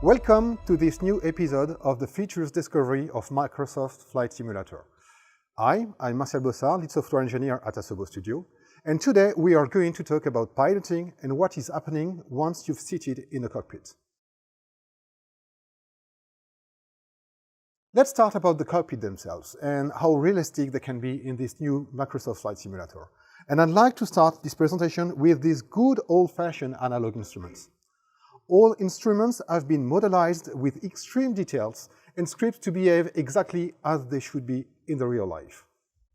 Welcome to this new episode of the features discovery of Microsoft Flight Simulator. I'm Marcel Bossard, lead software engineer at Asobo Studio, and today we are going to talk about piloting and what is happening once you've seated in a cockpit. Let's start about the cockpit themselves and how realistic they can be in this new Microsoft Flight Simulator. And I'd like to start this presentation with these good old-fashioned analog instruments. All instruments have been modelized with extreme details and scripts to behave exactly as they should be in the real life.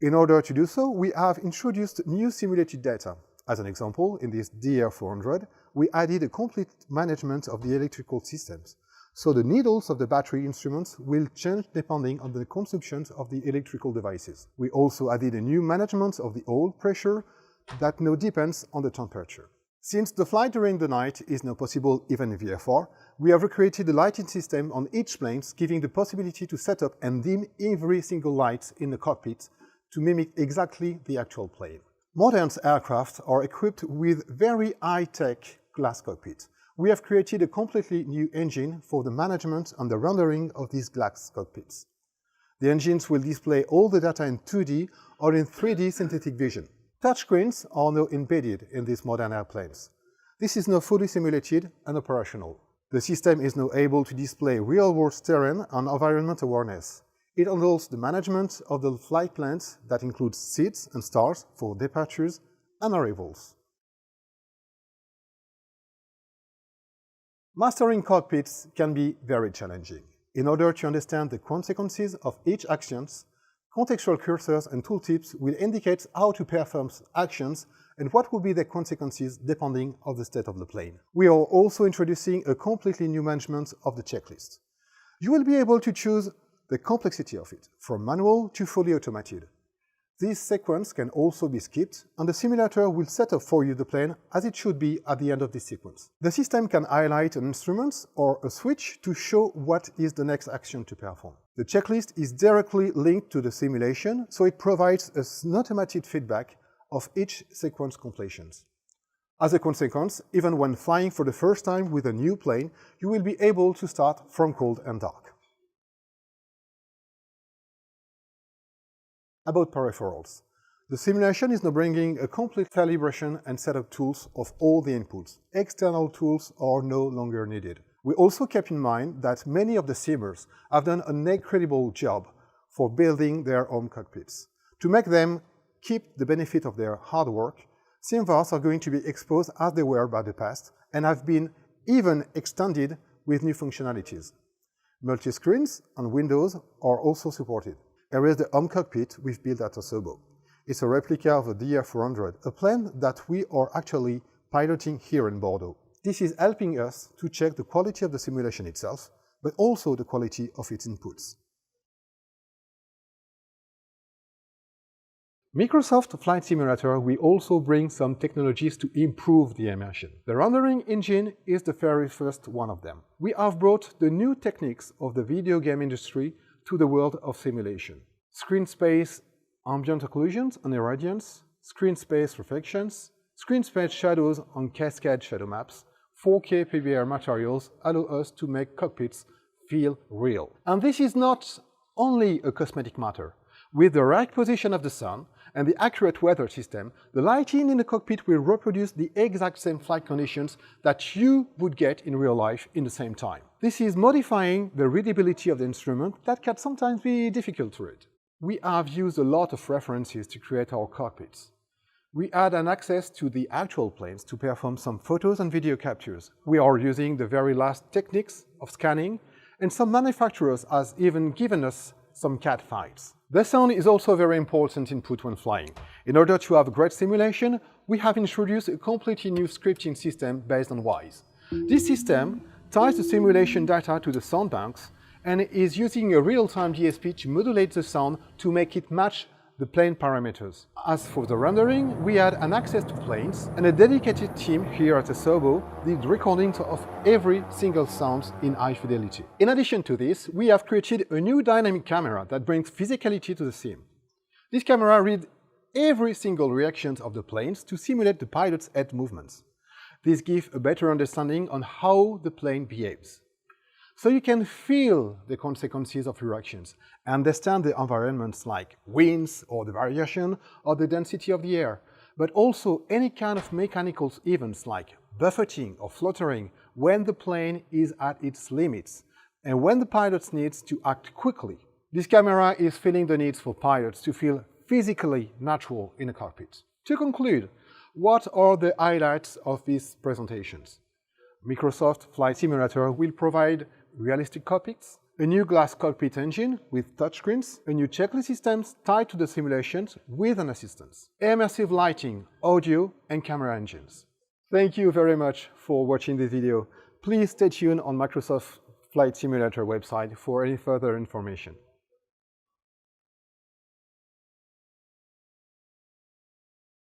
In order to do so, we have introduced new simulated data. As an example, in this DR400, we added a complete management of the electrical systems. So the needles of the battery instruments will change depending on the consumption of the electrical devices. We also added a new management of the oil pressure that now depends on the temperature. Since the flight during the night is now possible even in VFR, we have recreated a lighting system on each plane, giving the possibility to set up and dim every single light in the cockpit to mimic exactly the actual plane. Modern aircraft are equipped with very high-tech glass cockpit. We have created a completely new engine for the management and the rendering of these glass cockpits. The engines will display all the data in 2D or in 3D synthetic vision. Touchscreens are now embedded in these modern airplanes. This is now fully simulated and operational. The system is now able to display real-world terrain and environment awareness. It handles the management of the flight plans that includes seats and stars for departures and arrivals. Mastering cockpits can be very challenging. In order to understand the consequences of each action, contextual cursors and tooltips will indicate how to perform actions and what will be the consequences depending on the state of the plane. We are also introducing a completely new management of the checklist. You will be able to choose the complexity of it, from manual to fully automated. This sequence can also be skipped, and the simulator will set up for you the plane as it should be at the end of this sequence. The system can highlight an instrument or a switch to show what is the next action to perform. The checklist is directly linked to the simulation, so it provides an automated feedback of each sequence completions. As a consequence, even when flying for the first time with a new plane, you will be able to start from cold and dark. About peripherals. The simulation is now bringing a complete calibration and setup tools of all the inputs. External tools are no longer needed. We also kept in mind that many of the simmers have done an incredible job for building their own cockpits. To make them keep the benefit of their hard work, simvars are going to be exposed as they were by the past and have been even extended with new functionalities. Multi-screens and windows are also supported. Here is the home cockpit we've built at Asobo. It's a replica of the DR400, a plane that we are actually piloting here in Bordeaux. This is helping us to check the quality of the simulation itself, but also the quality of its inputs. Microsoft Flight Simulator will also bring some technologies to improve the immersion. The rendering engine is the very first one of them. We have brought the new techniques of the video game industry to the world of simulation. Screen space ambient occlusions and irradiance, screen space reflections, screen space shadows and cascade shadow maps, 4K PBR materials allow us to make cockpits feel real. And this is not only a cosmetic matter. With the right position of the sun and the accurate weather system, the lighting in the cockpit will reproduce the exact same flight conditions that you would get in real life in the same time. This is modifying the readability of the instrument that can sometimes be difficult to read. We have used a lot of references to create our cockpits. We had an access to the actual planes to perform some photos and video captures. We are using the very last techniques of scanning, and some manufacturers has even given us some CAD files. The sound is also a very important input when flying. In order to have a great simulation, we have introduced a completely new scripting system based on WISE. This system ties the simulation data to the sound banks and is using a real-time DSP to modulate the sound to make it match the plane parameters. As for the rendering, we had an access to planes, and a dedicated team here at Asobo did recordings of every single sound in high fidelity. In addition to this, we have created a new dynamic camera that brings physicality to the sim. This camera reads every single reaction of the planes to simulate the pilot's head movements. This gives a better understanding on how the plane behaves. so you can feel the consequences of your actions, understand the environments like winds or the variation or the density of the air, but also any kind of mechanical events like buffeting or fluttering when the plane is at its limits and when the pilot needs to act quickly. This camera is filling the needs for pilots to feel physically natural in a cockpit. To conclude, what are the highlights of these presentations? Microsoft Flight Simulator will provide realistic cockpits, a new glass cockpit engine with touchscreens, a new checklist system tied to the simulations with an assistance, immersive lighting, audio and camera engines. Thank you very much for watching this video. Please stay tuned on Microsoft Flight Simulator website for any further information.